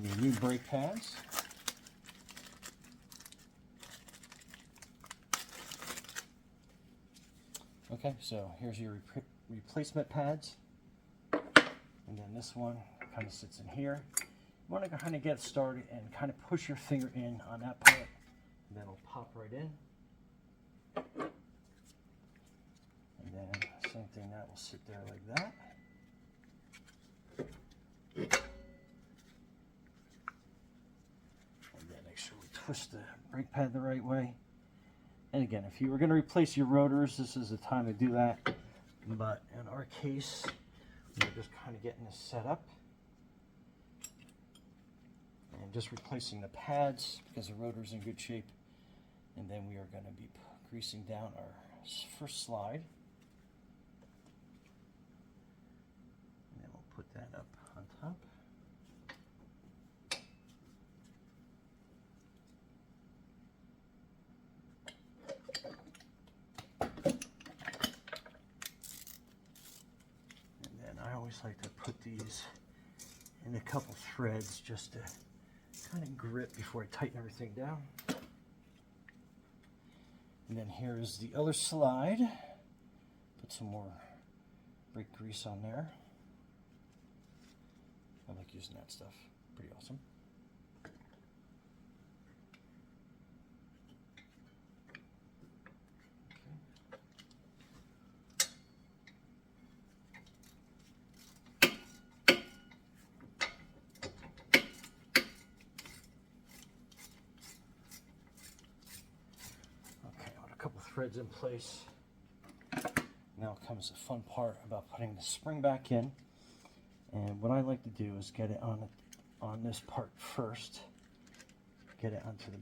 Your new brake pads. Okay, so here's your replacement pads. And then this one kind of sits in here. You want to kind of get started and kind of push your finger in on that part. And then it'll pop right in. And then same thing, that will sit there like that. And then make sure we twist the brake pad the right way. And again, if you were going to replace your rotors, this is the time to do that. But in our case, we're just kind of getting this set up. And just replacing the pads because the rotor's in good shape. And then we are going to be greasing down our first slide. And then we'll put that up on top. I always like to put these in a couple threads just to kind of grip before I tighten everything down. And then here's the other slide. Put some more brake grease on there. I like using that stuff. Pretty awesome. Couple threads in place. Now comes the fun part about putting the spring back in. And what I like to do is get it on this part first. Get it onto the